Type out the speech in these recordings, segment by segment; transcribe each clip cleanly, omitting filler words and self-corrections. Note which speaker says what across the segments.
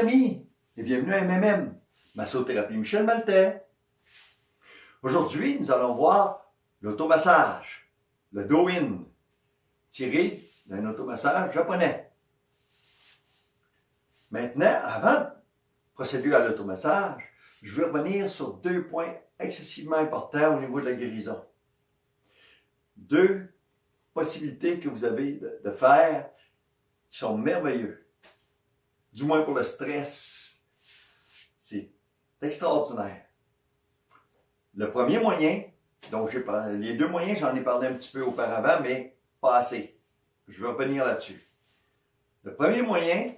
Speaker 1: amis et bienvenue à MMM, Massothérapie Michel Maltais. Aujourd'hui, nous allons voir l'automassage, le Do-In, tiré d'un automassage japonais. Maintenant, avant de procéder à l'automassage, je vais revenir sur deux points excessivement importants au niveau de la guérison. Deux possibilités que vous avez de faire qui sont merveilleux. Du moins pour le stress, c'est extraordinaire. Le premier moyen, donc les deux moyens, j'en ai parlé un petit peu auparavant, mais pas assez. Je vais revenir là-dessus. Le premier moyen,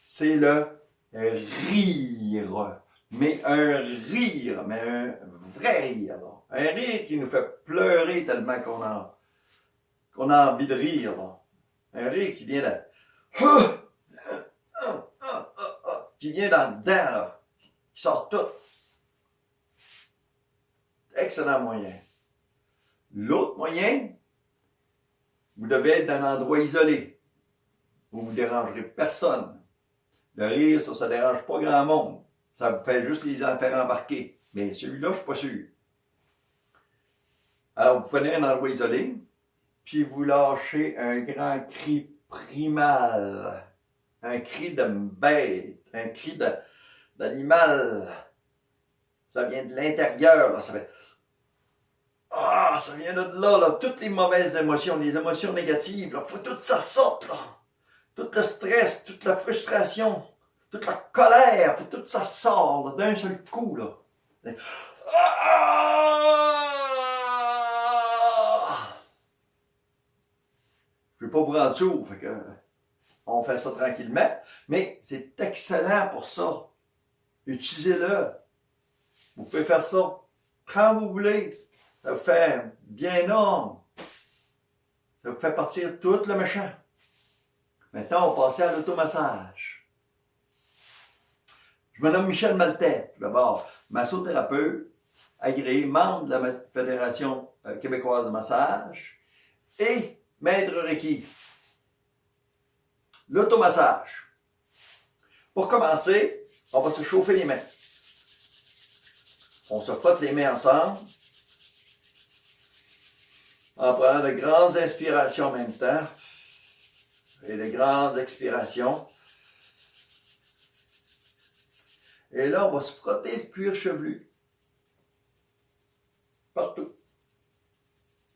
Speaker 1: c'est le rire. Mais un rire, mais un vrai rire. Là. Un rire qui nous fait pleurer tellement qu'on a envie de rire. Là. Un rire qui vient de... qui vient dans le dedans, là, qui sort tout. Excellent moyen. L'autre moyen, vous devez être dans un endroit isolé, où vous ne dérangerez personne. Le rire, ça ne dérange pas grand monde. Ça vous fait juste les en faire embarquer. Mais celui-là, je ne suis pas sûr. Alors, vous prenez un endroit isolé, puis vous lâchez un grand cri primal. Un cri de bête, un cri d'animal. Ça vient de l'intérieur, là. Ça fait... ça vient de là, là. Toutes les mauvaises émotions, les émotions négatives, là. Faut tout ça sorte, là. Tout le stress, toute la frustration, toute la colère, faut tout ça sort, là, d'un seul coup, là. Je ne vais pas vous rendre sourd, fait que... On fait ça tranquillement, mais c'est excellent pour ça. Utilisez-le. Vous pouvez faire ça quand vous voulez. Ça vous fait bien homme. Ça vous fait partir tout le méchant. Maintenant, on va passer à l'automassage. Je me nomme Michel Maltais. Tout d'abord, massothérapeute, agréé, membre de la Fédération québécoise de massage et maître Reiki. L'automassage. Pour commencer, on va se chauffer les mains. On se frotte les mains ensemble en prenant de grandes inspirations en même temps et de grandes expirations. Et là, on va se frotter le cuir chevelu. Partout.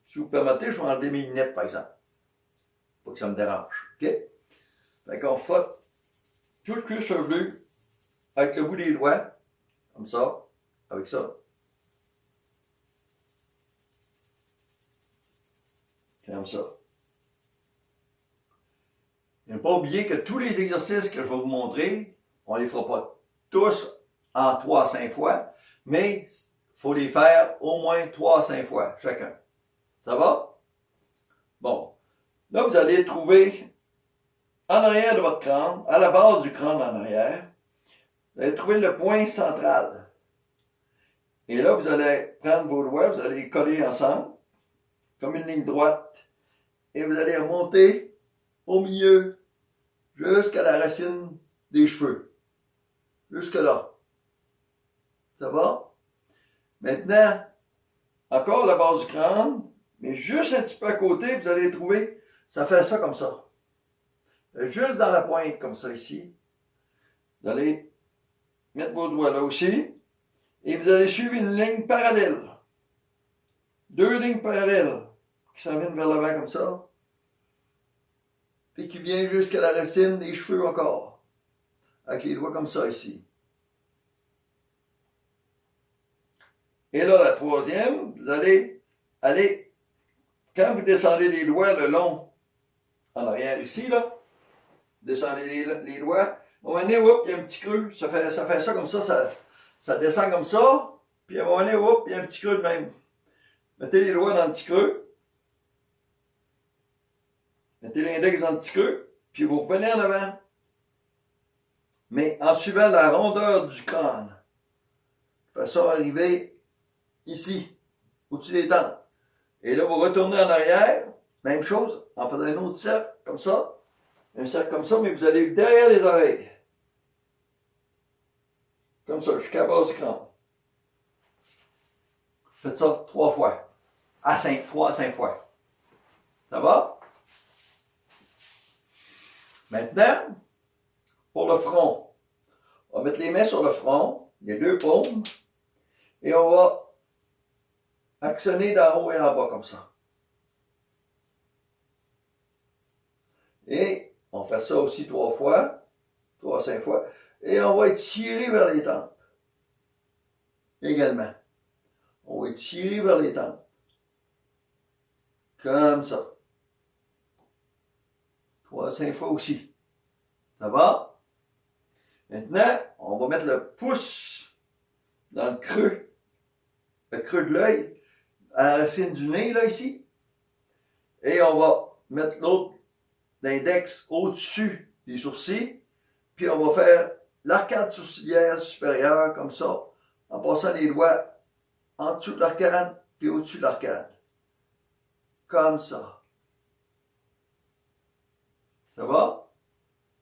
Speaker 1: Si vous permettez, je vais enlever mes lunettes, par exemple. Pour que ça me dérange. OK? Fait qu'on frotte tout le cuir chevelu avec le bout des doigts, comme ça, avec ça. Comme ça. Et ne pas oublier que tous les exercices que je vais vous montrer, on ne les fera pas tous en 3 à 5 fois, mais il faut les faire au moins 3 à 5 fois chacun. Ça va? Bon. Là, vous allez trouver en arrière de votre crâne, à la base du crâne en arrière, vous allez trouver le point central. Et là, vous allez prendre vos doigts, vous allez les coller ensemble, comme une ligne droite, et vous allez remonter au milieu, jusqu'à la racine des cheveux. Jusque là. Ça va? Maintenant, encore la base du crâne, mais juste un petit peu à côté, vous allez trouver, ça fait ça comme ça. Juste dans la pointe, comme ça ici. Vous allez mettre vos doigts là aussi. Et vous allez suivre une ligne parallèle. 2 lignes parallèles qui s'en viennent vers l'avant comme ça. Puis qui vient jusqu'à la racine des cheveux encore. Avec les doigts comme ça ici. Et là, la troisième, vous allez aller, quand vous descendez les doigts le long, en arrière ici, là, descendez les doigts. À un moment donné, il y a un petit creux. Ça fait ça comme ça descend comme ça. Puis à un moment donné, il y a un petit creux de même. Mettez les doigts dans le petit creux. Mettez l'index dans le petit creux. Puis vous revenez en avant. Mais en suivant la rondeur du crâne. De façon à arriver ici, au-dessus des dents. Et là, vous retournez en arrière. Même chose, en faisant un autre cercle, comme ça. Un cercle comme ça, mais vous allez derrière les oreilles. Comme ça, jusqu'à la base du crâne. Faites ça 3 fois. 3 à 5 fois. Ça va? Maintenant, pour le front, on va mettre les mains sur le front, les 2 paumes, et on va actionner d'en haut et en bas comme ça. Et on fait ça aussi 3 fois, 3 à 5 fois, et on va étirer vers les tempes. Également. On va étirer vers les tempes. Comme ça. 3 à 5 fois aussi. Ça va? Maintenant, on va mettre le pouce dans le creux de l'œil, à la racine du nez, là, ici. Et on va mettre l'autre, l'index, au-dessus des sourcils. Puis on va faire l'arcade sourcilière supérieure, comme ça, en passant les doigts en dessous de l'arcade, puis au-dessus de l'arcade. Comme ça. Ça va?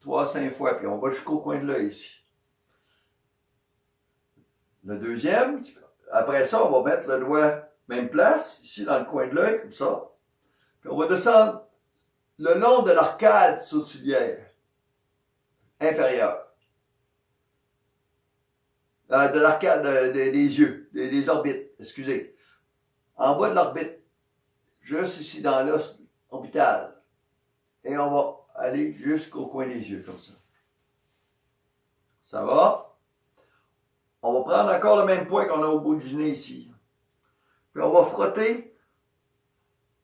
Speaker 1: 3 à 5 fois, puis on va jusqu'au coin de l'œil ici. Le deuxième, après ça, on va mettre le doigt même place, ici dans le coin de l'œil, comme ça. Puis on va descendre le long de l'arcade sourcilière inférieure. De l'arcade des yeux, des orbites, excusez. En bas de l'orbite, juste ici dans l'os orbital. Et on va aller jusqu'au coin des yeux, comme ça. Ça va? On va prendre encore le même point qu'on a au bout du nez ici. Puis on va frotter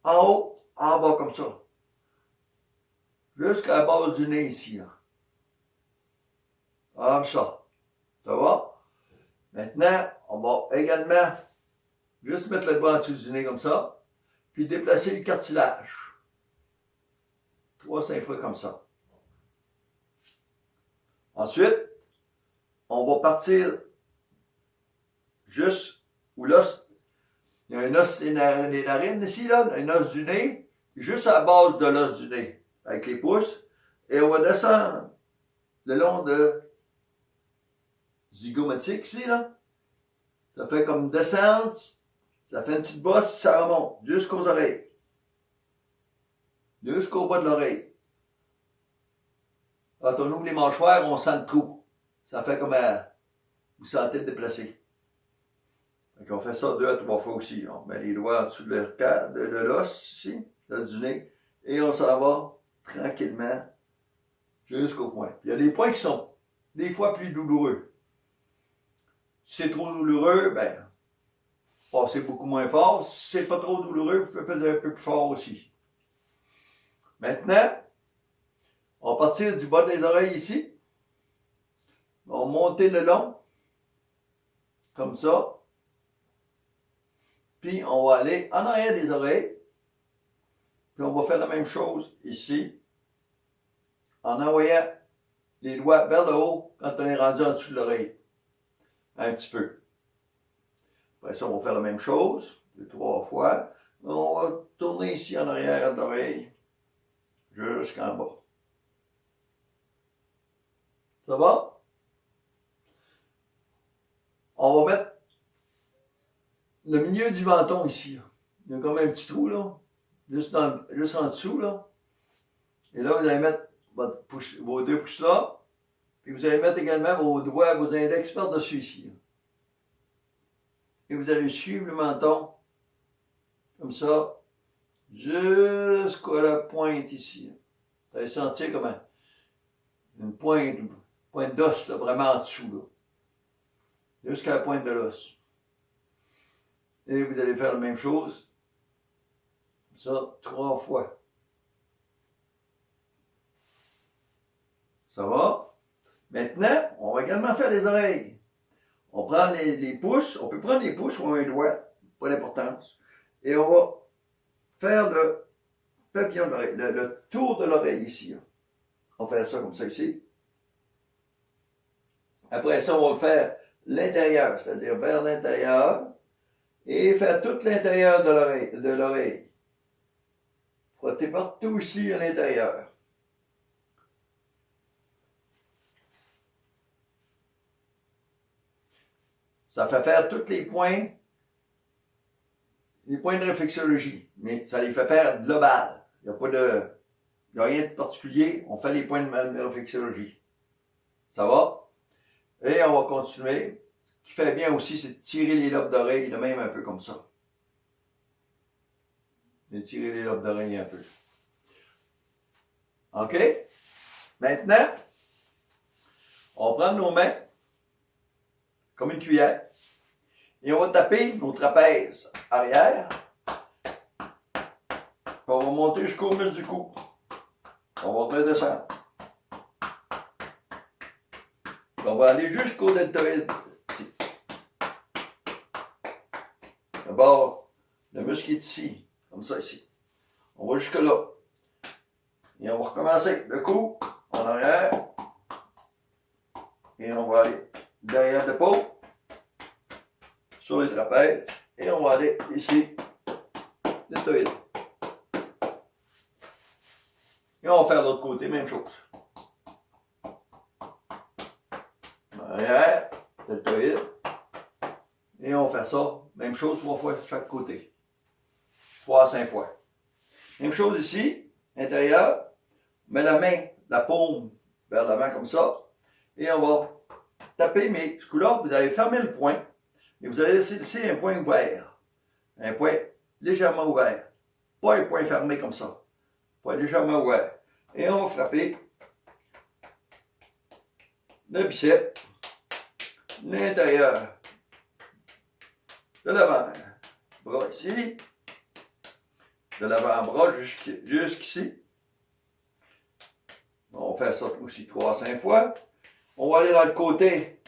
Speaker 1: en haut, en bas, comme ça. Jusqu'à la base du nez ici. Là. Comme ça. Ça va? Maintenant, on va également juste mettre le doigt en dessous du nez comme ça, puis déplacer le cartilage. 3 à 5 fois comme ça. Ensuite, on va partir juste où l'os, il y a un os des narines ici, là, un os du nez, juste à la base de l'os du nez, avec les pouces, et on va descendre le long de zygomatique ici, là. Ça fait comme descendre, ça fait une petite bosse, ça remonte jusqu'aux oreilles. Jusqu'au bas de l'oreille. Quand on ouvre les mâchoires, on sent le trou. Ça fait comme vous sentez le déplacer. Donc on fait ça 2 à 3 fois aussi. On met les doigts en dessous de l'os ici, l'os du nez, et on s'en va tranquillement jusqu'au point. Il y a des points qui sont des fois plus douloureux. Si c'est trop douloureux, ben, passez beaucoup moins fort. Si c'est pas trop douloureux, vous pouvez peser un peu plus fort aussi. Maintenant, on va partir du bas des oreilles ici. On va monter le long, comme ça. Puis on va aller en arrière des oreilles. Puis on va faire la même chose ici, en envoyant les doigts vers le haut quand on est rendu en dessous de l'oreille. Un petit peu. Après ça, on va faire la même chose, 2, 3 fois. On va tourner ici en arrière de l'oreille, jusqu'en bas. Ça va? On va mettre le milieu du menton ici. Là. Il y a comme un petit trou, là, juste en dessous, là. Et là, vous allez mettre vos 2 pouces là, puis vous allez mettre également vos doigts, vos index par-dessus ici. Là. Et vous allez suivre le menton, comme ça, jusqu'à la pointe ici. Vous allez sentir comme une pointe d'os, vraiment en dessous, là. Jusqu'à la pointe de l'os. Et vous allez faire la même chose, comme ça, 3 fois. Ça va? Maintenant, on va également faire les oreilles. On prend les pouces, on peut prendre les pouces ou un doigt, pas d'importance. Et on va faire le papillon de l'oreille, le tour de l'oreille ici. Là. On va faire ça comme ça ici. Après ça, on va faire l'intérieur, c'est-à-dire vers l'intérieur, et faire tout l'intérieur de l'oreille. Frotter partout ici à l'intérieur. Ça fait faire tous les points de réflexologie, mais ça les fait faire global. Il n'y a pas de, il n'y a rien de particulier. On fait les points de réflexologie. Ça va? Et on va continuer. Ce qui fait bien aussi, c'est de tirer les lobes d'oreille de même un peu comme ça. De tirer les lobes d'oreille un peu. OK? Maintenant, on va prendre nos mains comme une cuillère et on va taper nos trapèzes arrière. On va monter jusqu'au muscle du cou. On va redescendre. On va aller jusqu'au deltoïde. Ici. D'abord, le muscle qui est ici, comme ça ici. On va jusque là. Et on va recommencer le cou en arrière. Et on va aller derrière l'épaule, sur les trapèzes. Et on va aller ici, deltoïde. Et on va faire l'autre côté, même chose. Arrière, deltoïde. Et on fait ça, même chose, 3 fois de chaque côté. 3 à 5 fois. Même chose ici, intérieur. On met la main, la paume vers l'avant comme ça. Et on va taper, mais ce coup-là, vous allez fermer le poing. Et vous allez laisser un point ouvert. Un point légèrement ouvert. Pas un point fermé comme ça. Point légèrement ouvert. Et on va frapper le biceps, l'intérieur de l'avant-bras ici, de l'avant-bras jusqu'ici. On va faire ça aussi 3 à 5 fois. On va aller dans le côté.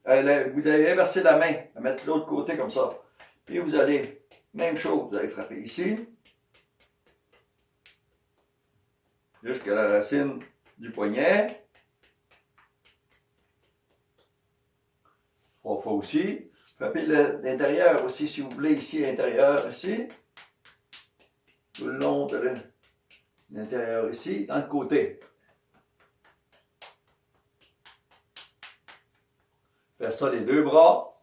Speaker 1: Vous allez inverser la main, mettre l'autre côté comme ça. Puis vous allez, même chose, vous allez frapper ici. Jusqu'à la racine du poignet. 3 fois aussi. Frappez l'intérieur aussi, si vous voulez, ici, l'intérieur, ici. Tout le long de l'intérieur ici, dans le côté. Faire ça les 2 bras.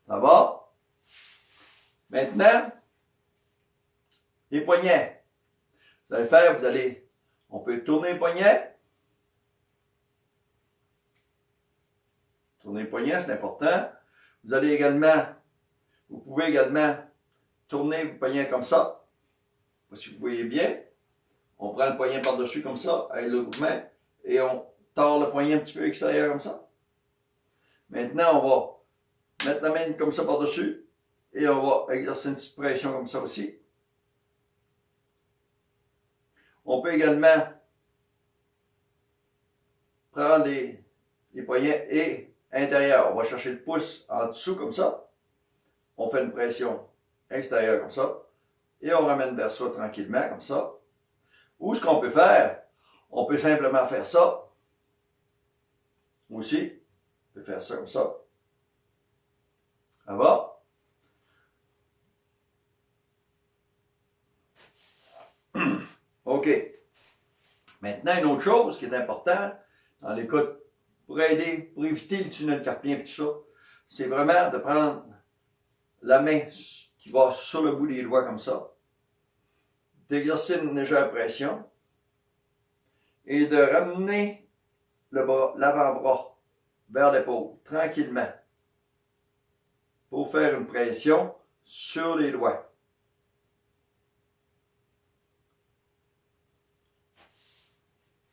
Speaker 1: Ça va? Maintenant, les poignets. Vous allez faire, on peut tourner le poignet. Tourner le poignet, c'est important. Vous pouvez également tourner le poignet comme ça. Si vous voyez bien, on prend le poignet par-dessus comme ça, avec l'autre main, et on tord le poignet un petit peu extérieur comme ça. Maintenant, on va mettre la main comme ça par-dessus, et on va exercer une petite pression comme ça aussi. On peut également prendre les poignets et intérieur. On va chercher le pouce en dessous comme ça. On fait une pression extérieure comme ça. Et on ramène vers ça tranquillement comme ça. Ou ce qu'on peut faire, on peut simplement faire ça. Aussi, on peut faire ça comme ça. Ça va? OK. Maintenant, une autre chose qui est importante, dans les cas pour éviter le tunnel carpien et tout ça, c'est vraiment de prendre la main qui va sur le bout des doigts comme ça, d'exercer une légère pression et de ramener l'avant-bras vers l'épaule, tranquillement, pour faire une pression sur les doigts.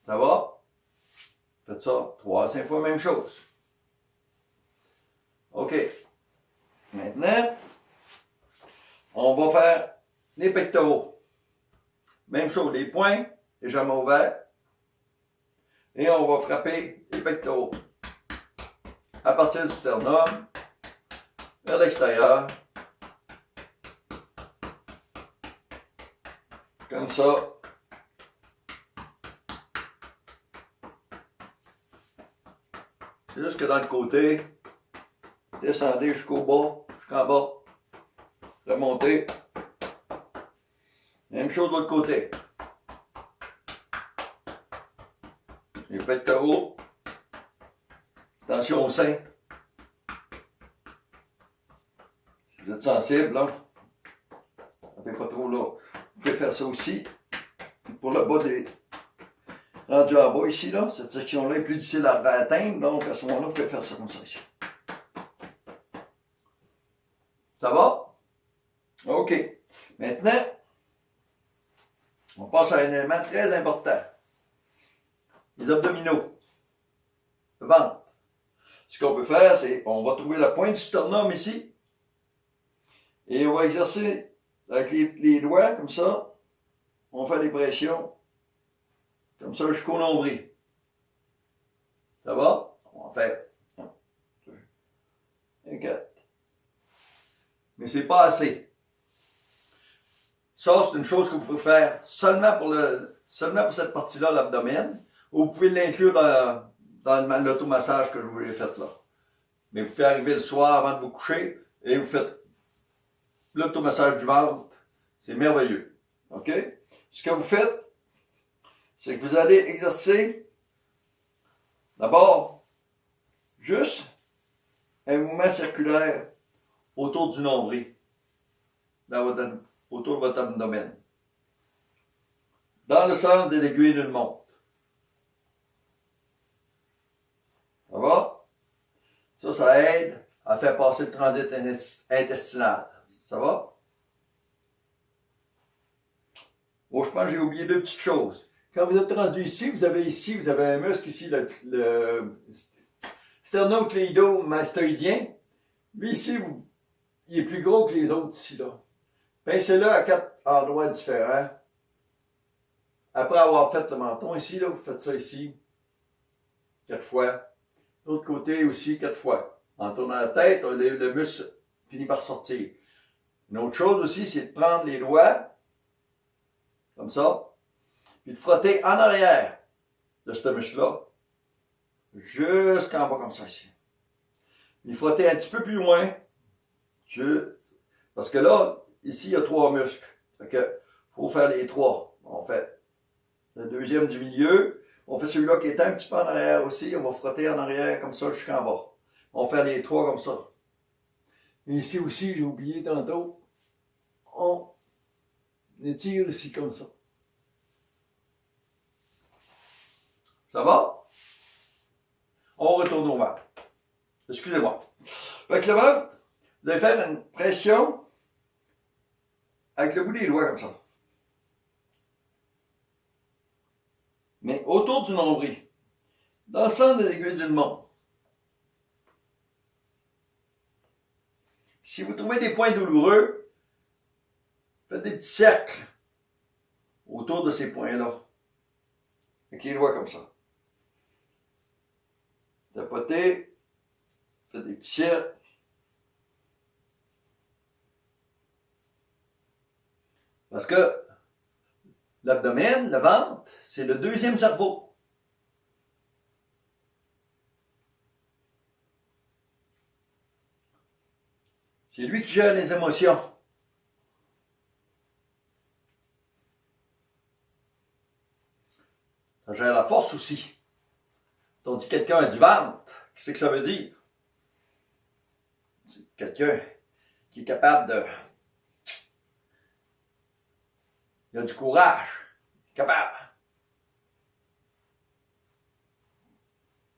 Speaker 1: Ça va? Faites ça 3 à 5 fois, même chose. OK. Maintenant, on va faire les pectoraux. Même chose, les poings légèrement ouverts. Et on va frapper les pectoraux. À partir du sternum, vers l'extérieur. Comme ça. Jusque dans le côté. Descendez jusqu'en bas. Remontez. Même chose de l'autre côté. Les pectoraux. Attention au sein. Vous êtes sensible, là. Ça fait pas trop là. Vous pouvez faire ça aussi. Pour le bas des... Rendu en bas ici, là. Cette section-là est plus difficile à atteindre. Donc, à ce moment-là, vous pouvez faire ça comme ça ici. Ça va? OK. Maintenant, on passe à un élément très important. Les abdominaux. Le ventre. Ce qu'on peut faire, c'est, on va trouver la pointe du sternum ici. Et on va exercer avec les doigts, comme ça. On fait des pressions. Comme ça, jusqu'au nombril. Ça va? On va faire 1, 2, et 4. Mais c'est pas assez. Ça, c'est une chose que vous pouvez faire seulement pour cette partie-là, l'abdomen. Ou vous pouvez l'inclure dans l'automassage que je vous ai fait là. Mais vous pouvez arriver le soir avant de vous coucher et vous faites l'automassage du ventre. C'est merveilleux. OK? Ce que vous faites, c'est que vous allez exercer d'abord juste un mouvement circulaire autour du nombril, autour de votre abdomen, dans le sens de l'aiguille d'une montre. Ça va? Ça aide à faire passer le transit intestinal. Ça va? Bon, je pense que j'ai oublié deux petites choses. Quand vous êtes rendu ici, vous avez un muscle ici, le sternocleidomastoïdien. Lui ici, il est plus gros que les autres ici, là. Pincez-le à 4 endroits différents. Après avoir fait le menton ici, là, vous faites ça ici 4 fois. L'autre côté aussi 4 fois. En tournant la tête, le muscle finit par sortir. Une autre chose aussi, c'est de prendre les doigts, comme ça, puis de frotter en arrière de ce muscle-là, jusqu'en bas comme ça ici. Puis frotter un petit peu plus loin, parce que là, ici, il y a 3 muscles. Fait que, faut faire les 3. On fait le deuxième du milieu. On fait celui-là qui est un petit peu en arrière aussi. On va frotter en arrière comme ça jusqu'en bas. On fait les 3 comme ça. Et ici aussi, j'ai oublié tantôt, on étire ici comme ça. Ça va? On retourne au ventre. Excusez-moi. Fait que le ventre, vous allez faire une pression avec le bout des doigts comme ça. Mais autour du nombril, dans le centre des aiguilles d'une montre. Si vous trouvez des points douloureux, faites des petits cercles autour de ces points-là. Avec les doigts comme ça. Tapotez, faites des petits cercles. Parce que l'abdomen, le ventre, c'est le deuxième cerveau. C'est lui qui gère les émotions. Ça gère la force aussi. Quand on dit quelqu'un a du ventre, qu'est-ce que ça veut dire? C'est quelqu'un qui est capable de... Il a du courage. Capable.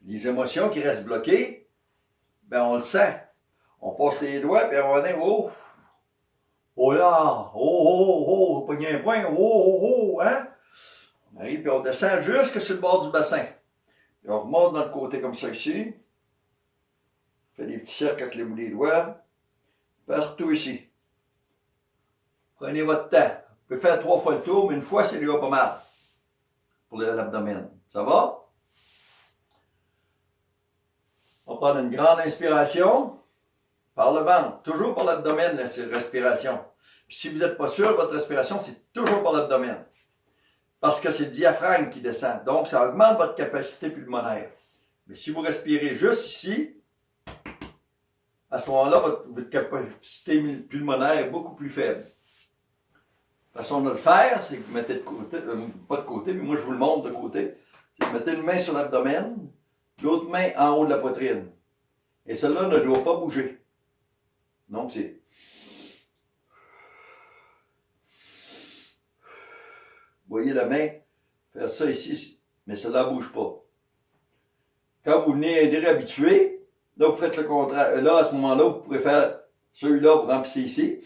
Speaker 1: Les émotions qui restent bloquées, ben on le sent. On passe les doigts, puis on va dire, oh, oh là, oh, pogner un point, oh, hein? On arrive, puis on descend jusque sur le bord du bassin. Puis on remonte de notre côté comme ça ici. On fait des petits cercles avec les bouts des doigts. Partout ici. Prenez votre temps. Vous pouvez faire 3 fois le tour, mais une fois, c'est déjà pas mal. Pour l'abdomen. Ça va? On va prendre une grande inspiration. Par le ventre. Toujours par l'abdomen, la respiration. Puis si vous n'êtes pas sûr, votre respiration, c'est toujours par l'abdomen. Parce que c'est le diaphragme qui descend. Donc, ça augmente votre capacité pulmonaire. Mais si vous respirez juste ici, à ce moment-là, votre capacité pulmonaire est beaucoup plus faible. La façon de le faire, c'est que vous mettez de côté, pas de côté, mais moi je vous le montre de côté. C'est que vous mettez une main sur l'abdomen, l'autre main en haut de la poitrine. Et celle-là ne doit pas bouger. Donc, c'est voyez la main, faire ça ici, mais cela ne bouge pas. Quand vous venez être réhabitué, là, vous faites le contraire. Là, à ce moment-là, vous pourrez faire celui-là, vous remplissez ici,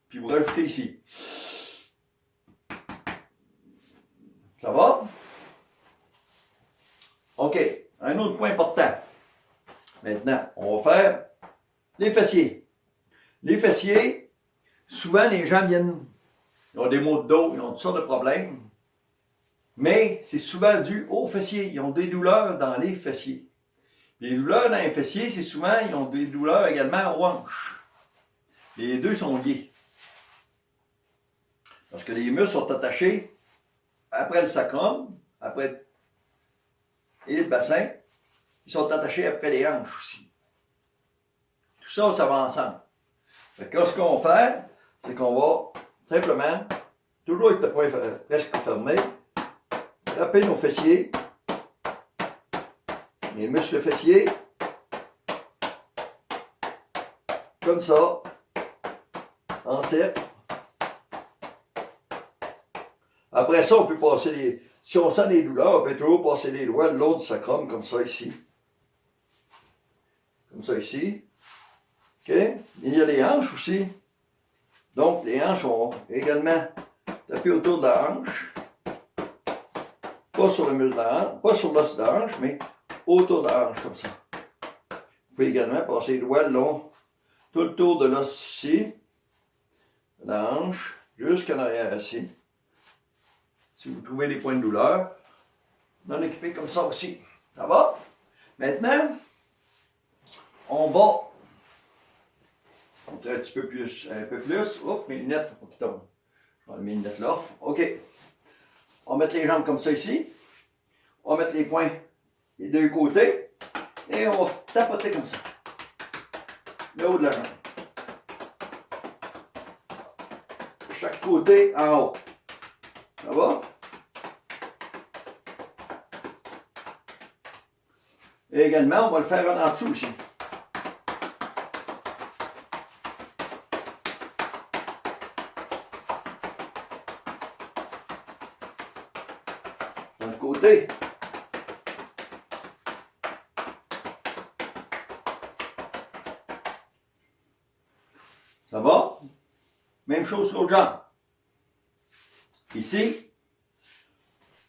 Speaker 1: puis vous rajoutez ici. Ça va? OK. Un autre point important. Maintenant, on va faire les fessiers. Les fessiers, souvent, les gens viennent, ils ont des maux de dos, ils ont toutes sortes de problèmes, mais c'est souvent dû aux fessiers. Ils ont des douleurs dans les fessiers. Les douleurs dans les fessiers, c'est souvent, ils ont des douleurs également aux hanches. Les deux sont liés. Parce que les muscles sont attachés après le sacrum, et le bassin, ils sont attachés après les hanches aussi. Tout ça, ça va ensemble. Fait que là, ce qu'on va faire, c'est qu'on va simplement, toujours avec le poing presque fermé, frapper nos fessiers, les muscles fessiers, comme ça, en cercle. Après ça, on peut passer les... Si on sent des douleurs, on peut toujours passer les doigts le long du sacrum, comme ça ici. Comme ça ici. OK? Il y a les hanches aussi. Donc, les hanches, on va également taper autour de la hanche. Pas sur le muscle de la hanche, pas sur l'os de la hanche, mais autour de la hanche, comme ça. Vous pouvez également passer les doigts le long, tout le tour de l'os ici, de la hanche, jusqu'en arrière ici. Si vous trouvez des points de douleur, d'en occuper comme ça aussi. Ça va? Maintenant, on va monter un petit peu plus, Oups, mes lunettes, il ne faut pas qu'ils tombent. Je vais enlever mes lunettes là. OK. On va mettre les jambes comme ça ici. On va mettre les poings des deux côtés. Et on va tapoter comme ça. Le haut de la jambe. Chaque côté en haut. Ça va? Et également, on va le faire en dessous aussi. De l'autre côté. Ça va? Même chose sur l'autre jambe. Ici,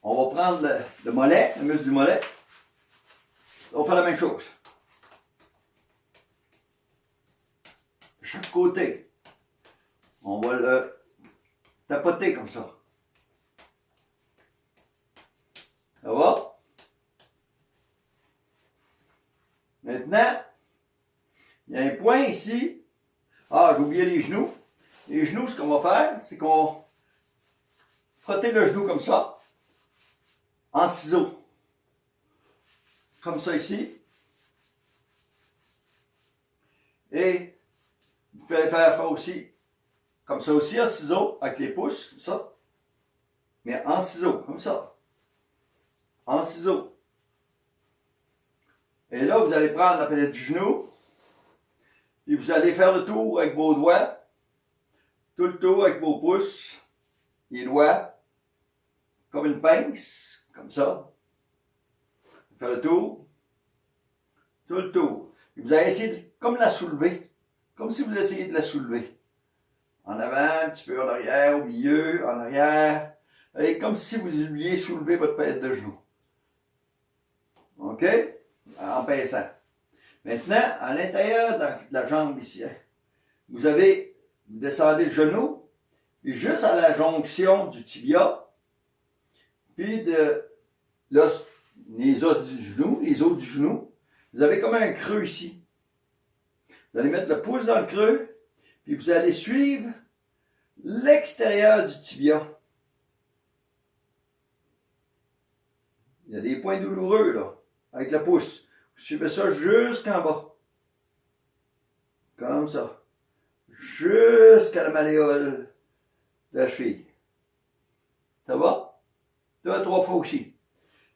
Speaker 1: on va prendre le mollet, le muscle du mollet. On va faire la même chose. De chaque côté, on va le tapoter comme ça. Ça va? Maintenant, il y a un point ici. Ah, j'ai oublié les genoux. Les genoux, ce qu'on va faire, c'est qu'on va frotter le genou comme ça, en ciseaux. Comme ça ici. Et vous pouvez faire aussi, comme ça aussi, en ciseaux, avec les pouces, comme ça. Mais en ciseaux, comme ça. En ciseaux. Et là, vous allez prendre la palette du genou. Et vous allez faire le tour avec vos doigts. Tout le tour avec vos pouces. Les doigts. Comme une pince. Comme ça. Faire le tour. Tout le tour. Et vous allez essayer de, comme la soulever. Comme si vous essayez de la soulever. En avant, un petit peu en arrière, au milieu, en arrière. Et comme si vous vouliez soulever votre palette de genou. OK? En pinçant. Maintenant, à l'intérieur de la jambe ici, vous descendez le genou, puis juste à la jonction du tibia, puis les os du genou, les os du genou, vous avez comme un creux ici. Vous allez mettre le pouce dans le creux, puis vous allez suivre l'extérieur du tibia. Il y a des points douloureux, là, avec le pouce. Vous suivez ça jusqu'en bas. Comme ça. Jusqu'à la malléole de la cheville. Ça va? 2 à 3 fois aussi.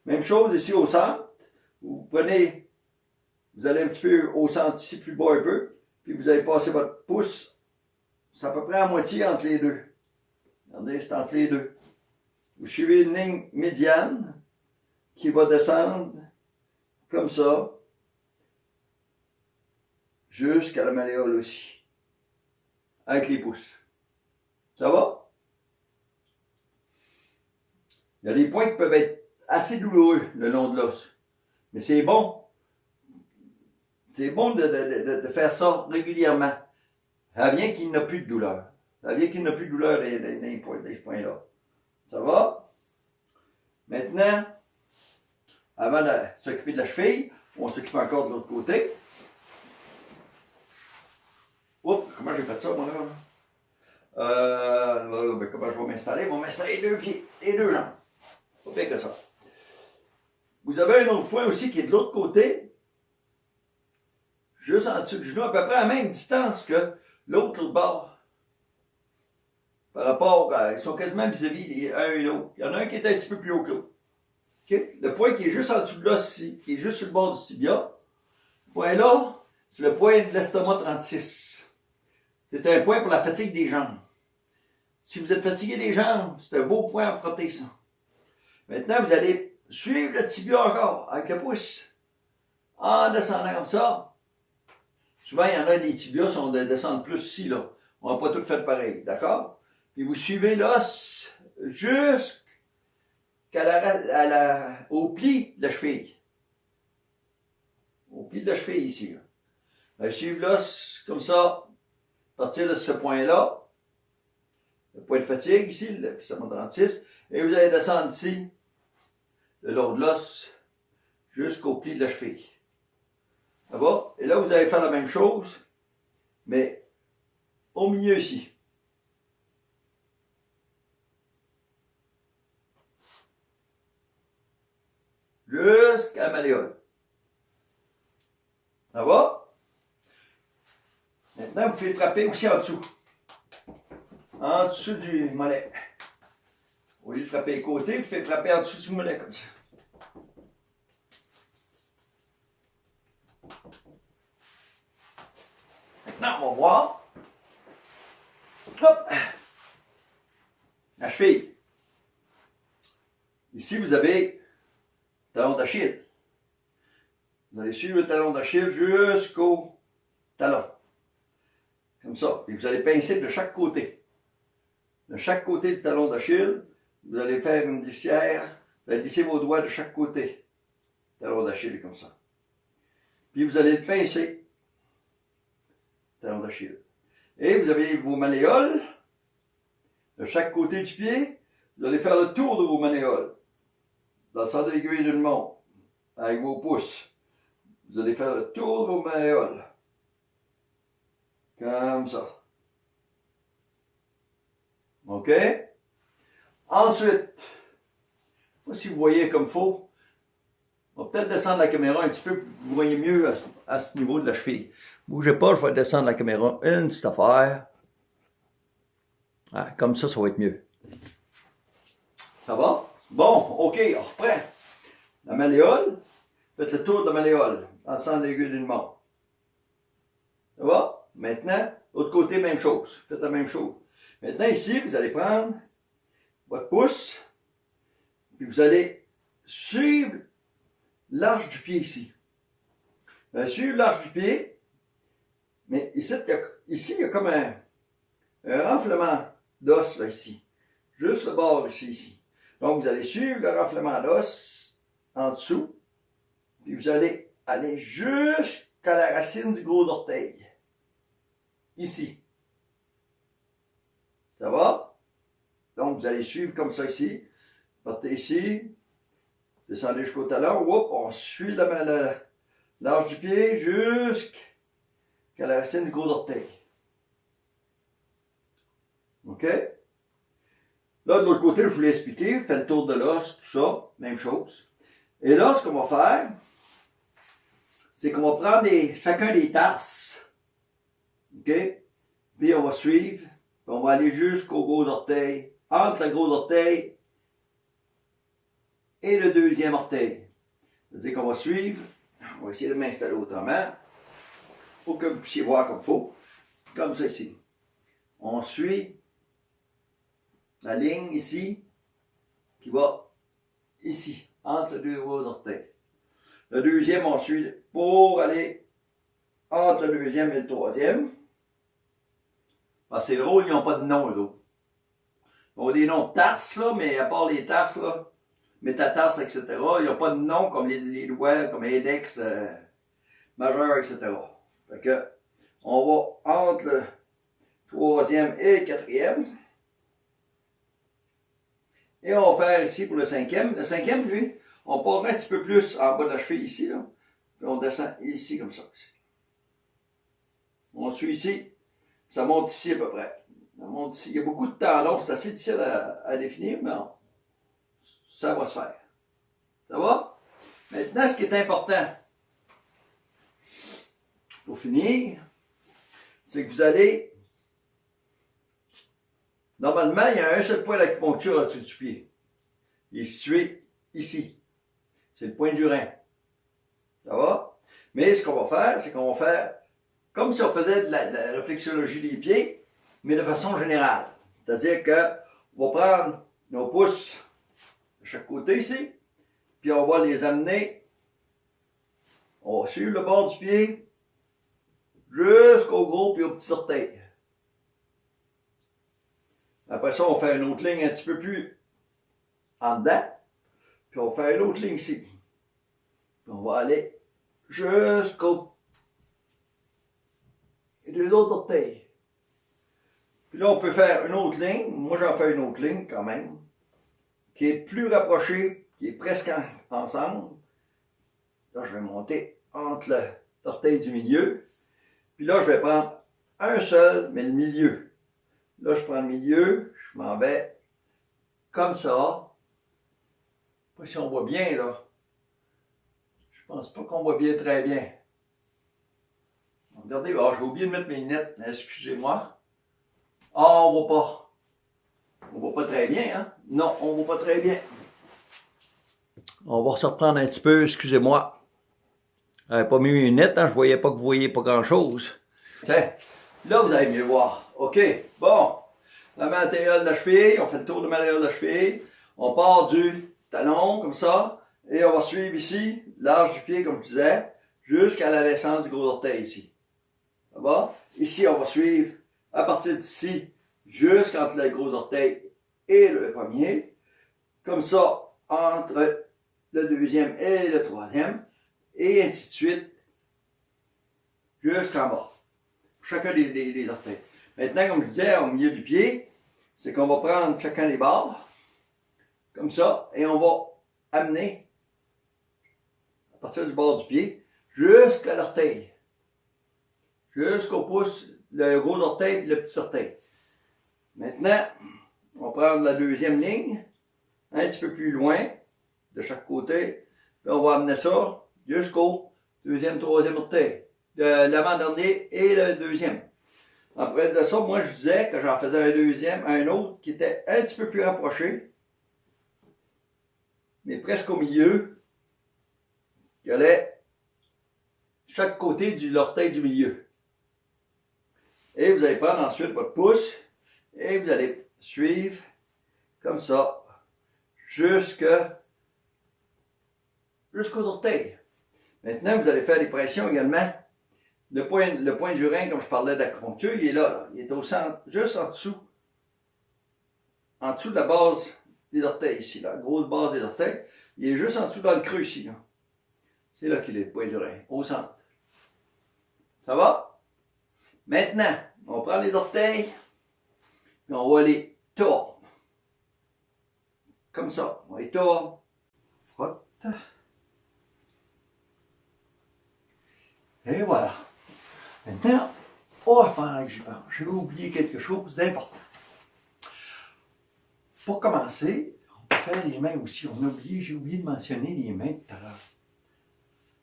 Speaker 1: Même chose ici au centre. Vous allez un petit peu au centre ici, plus bas un peu. Puis vous allez passer votre pouce. C'est à peu près à moitié entre les deux. Regardez, c'est entre les deux. Vous suivez une ligne médiane qui va descendre comme ça jusqu'à la malléole aussi, avec les pouces. Ça va? Il y a des points qui peuvent être assez douloureux le long de l'os, mais c'est bon. C'est bon de faire ça régulièrement. Ça vient qu'il n'a plus de douleur. Ça vient qu'il n'a plus de douleur dans les points-là. Ça va? Maintenant, avant de s'occuper de la cheville, on s'occupe encore de l'autre côté. Oups, comment j'ai fait ça, moi, là? Comment je vais m'installer? Je vais m'installer 2 pieds et 2 jambes. Pas pire que ça. Vous avez un autre point aussi qui est de l'autre côté, juste en dessous du genou, à peu près à la même distance que l'autre bord. Par rapport à, ils sont quasiment vis-à-vis un et l'autre. Il y en a un qui est un petit peu plus haut que l'autre. Okay? Le point qui est juste en dessous de l'os ici, qui est juste sur le bord du tibia, ce point-là, c'est le point de l'estomac 36. C'est un point pour la fatigue des jambes. Si vous êtes fatigué des jambes, c'est un beau point à frotter ça. Maintenant, vous allez suivre le tibia encore, avec le pouce, en descendant comme ça. Souvent, il y en a des tibias qui sont de descendre plus ici, là. On n'a pas tout fait pareil, d'accord? Puis vous suivez l'os au pli de la cheville. Au pli de la cheville ici. Là. Vous suivez l'os comme ça, à partir de ce point-là. Le point de fatigue ici, le piston 36. Et vous allez descendre ici, le long de l'os, jusqu'au pli de la cheville. Ça va? Et là, vous allez faire la même chose, mais au milieu ici. Jusqu'à la malléole. Ça va? Maintenant, vous faites frapper aussi en dessous. En dessous du mollet. Au lieu de frapper les côtés, vous faites frapper en dessous du mollet comme ça. Maintenant, on va voir. Hop! La cheville. Ici, vous avez le talon d'Achille. Vous allez suivre le talon d'Achille jusqu'au talon. Comme ça. Et vous allez pincer de chaque côté. De chaque côté du talon d'Achille, vous allez faire une glissière. Vous allez glisser vos doigts de chaque côté. Talon d'Achille comme ça. Puis vous allez le pincer. Talon d'Achille. Et vous avez vos malléoles. De chaque côté du pied, vous allez faire le tour de vos malléoles. Dans le sens de l'aiguille d'une montre. Avec vos pouces. Vous allez faire le tour de vos malléoles. Comme ça. OK? Ensuite, si vous voyez comme il faut, on va peut-être descendre la caméra un petit peu, vous voyez mieux à ce niveau de la cheville. Bougez pas, je vais descendre la caméra une petite affaire. Ah, comme ça, ça va être mieux. Ça va? Bon, OK, on reprend. La malléole, faites le tour de la malléole, en sens d'aiguille d'une montre. Ça va? Maintenant, l'autre côté, même chose. Faites la même chose. Maintenant, ici, vous allez prendre votre pouce, puis vous allez suivre l'arche du pied ici. Vous allez suivre l'arche du pied, mais ici, il y a comme un renflement d'os, là, ici. Juste le bord ici. Donc, vous allez suivre le renflement d'os en dessous, puis vous allez aller jusqu'à la racine du gros orteil. Ici. Ça va? Donc, vous allez suivre comme ça ici. Partez ici. Descendez jusqu'au talon. Oups, on suit l'arche du pied jusqu'à la racine du gros orteil. OK? Là, de l'autre côté, je vous l'ai expliqué. Faites le tour de l'os, tout ça. Même chose. Et là, ce qu'on va faire, c'est qu'on va prendre chacun des tarses. OK? Puis on va suivre. Puis on va aller jusqu'au gros orteil. Entre le gros orteil et le deuxième orteil. C'est-à-dire qu'on va suivre. On va essayer de m'installer autrement. Pour que vous puissiez voir comme il faut. Comme ça ici. On suit la ligne ici. qui va ici, entre les deux gros orteils. Le deuxième, on suit pour aller entre le deuxième et le troisième. Ah, c'est drôle, ils n'ont pas de nom, eux autres. Ils ont des noms de tarses, là, mais à part les tarses, là, métatarses, etc., ils n'ont pas de nom comme les doigts, comme index, majeur, etc. Fait que, on va entre le troisième et le quatrième. Et on va faire ici pour le cinquième. Le cinquième, lui, on part un petit peu plus en bas de la cheville ici, là. Puis on descend ici comme ça. Ici. On suit ici. Ça monte ici à peu près. Ça monte ici. Il y a beaucoup de tendons. C'est assez difficile à définir, mais ça va se faire. Ça va? Maintenant, ce qui est important, pour finir, c'est que vous allez... Normalement, il y a un seul point d'acupuncture au-dessus du pied. Il est situé ici. C'est le point du rein. Ça va? Mais ce qu'on va faire, c'est qu'on va faire comme si on faisait de la réflexologie des pieds, mais de façon générale. C'est-à-dire qu'on va prendre nos pouces de chaque côté ici, puis on va les amener, on va suivre le bord du pied jusqu'au gros puis au petit orteil. Après ça, on fait une autre ligne un petit peu plus en dedans, puis on fait une autre ligne ici. Puis on va aller jusqu'au deux autres orteils. Puis là, on peut faire une autre ligne. Moi, j'en fais une autre ligne quand même, qui est plus rapprochée, qui est presque ensemble. Là, je vais monter entre l'orteil du milieu. Puis là, je vais prendre un seul, mais le milieu. Là, je prends le milieu, je m'en vais comme ça. Pas si on voit bien, là. Je pense pas qu'on voit bien très bien. Regardez, j'ai oublié de mettre mes lunettes, excusez-moi. Ah, on voit pas. On voit pas très bien, hein? Non, on voit pas très bien. On va se reprendre un petit peu, excusez-moi. J'avais pas mis mes lunettes, hein? Je voyais pas que vous voyez pas grand-chose. Tiens, là, vous allez mieux voir. OK, bon. La matériel de la cheville, on fait le tour de matériel de la cheville. On part du talon, comme ça, et on va suivre ici, l'arche du pied, comme je disais, jusqu'à la descente du gros orteil ici. Ça va? Ici, on va suivre à partir d'ici jusqu'entre le gros orteil et le premier. Comme ça, entre le deuxième et le troisième. Et ainsi de suite jusqu'en bas. Chacun des orteils. Maintenant, comme je disais, au milieu du pied, c'est qu'on va prendre chacun des bords, comme ça, et on va amener, à partir du bord du pied, jusqu'à l'orteil. Jusqu'au pouce, le gros orteil et le petit orteil. Maintenant, on va prendre la deuxième ligne, un petit peu plus loin, de chaque côté, puis on va amener ça jusqu'au deuxième, troisième orteil. L'avant-dernier et le deuxième. Après de ça, moi je disais que j'en faisais un deuxième, un autre qui était un petit peu plus rapproché, mais presque au milieu, qui allait chaque côté de l'orteil du milieu. Et vous allez prendre ensuite votre pouce et vous allez suivre comme ça jusqu'aux orteils. Maintenant, vous allez faire des pressions également. Le point du rein, comme je parlais d'acupuncture, il est là. Il est au centre, juste en dessous de la base des orteils ici, la grosse base des orteils. Il est juste en dessous dans le creux ici. Là. C'est là qu'il est le point du rein, au centre. Ça va? Maintenant, on prend les orteils, puis on va les tordre. Comme ça, on les tord. Frotte. Et voilà. Maintenant, pendant que j'y pense, j'ai oublié quelque chose d'important. Pour commencer, on peut faire les mains aussi. J'ai oublié de mentionner les mains tout à l'heure.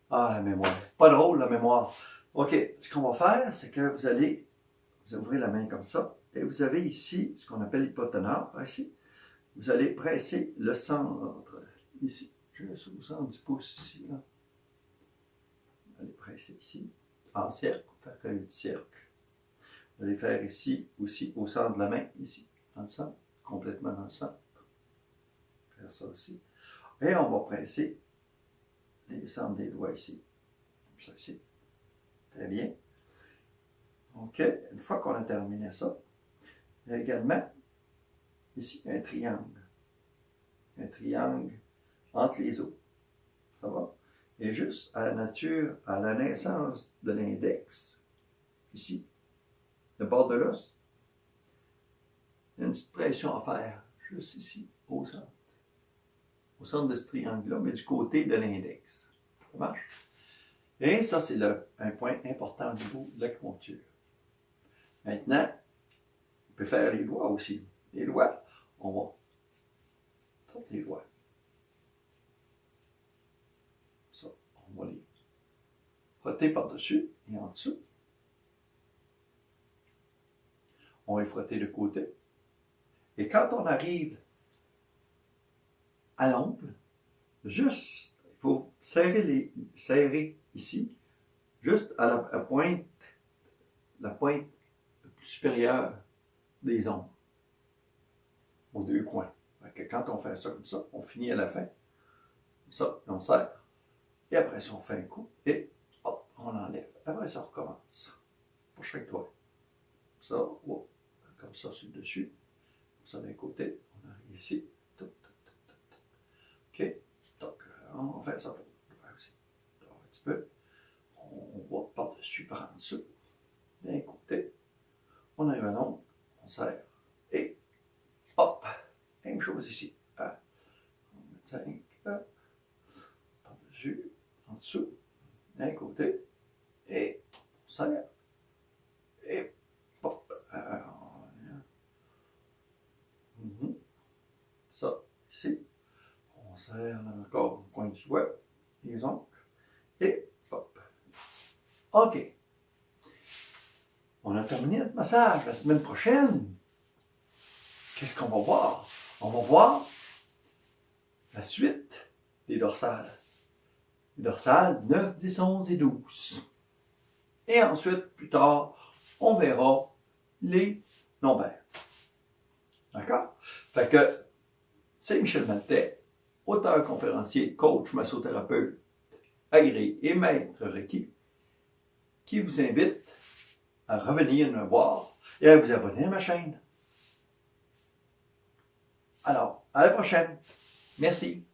Speaker 1: Ah, la mémoire. Pas drôle, la mémoire. OK, ce qu'on va faire, c'est que vous ouvrez la main comme ça, et vous avez ici, ce qu'on appelle l'hypoténare, ici. Vous allez presser le centre, ici, juste au centre du pouce, ici, là. Vous allez presser ici, en cercle, faire un petit cercle. Vous allez faire ici, aussi, au centre de la main, ici, dans le centre, complètement dans le centre. faire ça aussi. Et on va presser les centres des doigts ici. Ça ici. Très bien. OK. Une fois qu'on a terminé ça, il y a également ici un triangle. Un triangle entre les os. Ça va? Et juste à la nature, à la naissance de l'index, ici, le bord de l'os, il y a une petite pression à faire, juste ici, au centre. Au centre de ce triangle-là, mais du côté de l'index. Ça marche? Et ça, c'est un point important au niveau de l'acupuncture. Maintenant, on peut faire les doigts aussi. Les doigts, on va sortir les doigts. Ça, on va les frotter par-dessus et en dessous. On va les frotter de côté. Et quand on arrive à l'ongle, juste, il faut serrer ici, juste à la pointe supérieure des ongles, aux deux coins. Que quand on fait ça comme ça, on finit à la fin, comme ça, on serre. Et après ça, on fait un coup et hop, on enlève. Après ça, on recommence. Pour chaque doigt. Ça, oh, comme ça sur le dessus. Comme ça d'un côté, on arrive ici. OK. Donc, on va faire ça. Aussi. Donc, un petit peu. On va par-dessus, par en dessous. D'un côté. On arrive à l'ongle. On serre. Et hop. Même chose ici. Hein? On met 5. Par-dessus. En dessous. D'un côté. Et on serre. Et hop. Ça, ici. On serre encore le coin du doigt, les ongles, et hop. OK. On a terminé notre massage. La semaine prochaine, qu'est-ce qu'on va voir? On va voir la suite des dorsales. Les dorsales 9, 10, 11 et 12. Et ensuite, plus tard, on verra les lombaires. D'accord? Fait que c'est Michel Maltais, auteur, conférencier, coach, massothérapeute, agréé et maître requis, qui vous invite à revenir me voir et à vous abonner à ma chaîne. Alors, à la prochaine. Merci.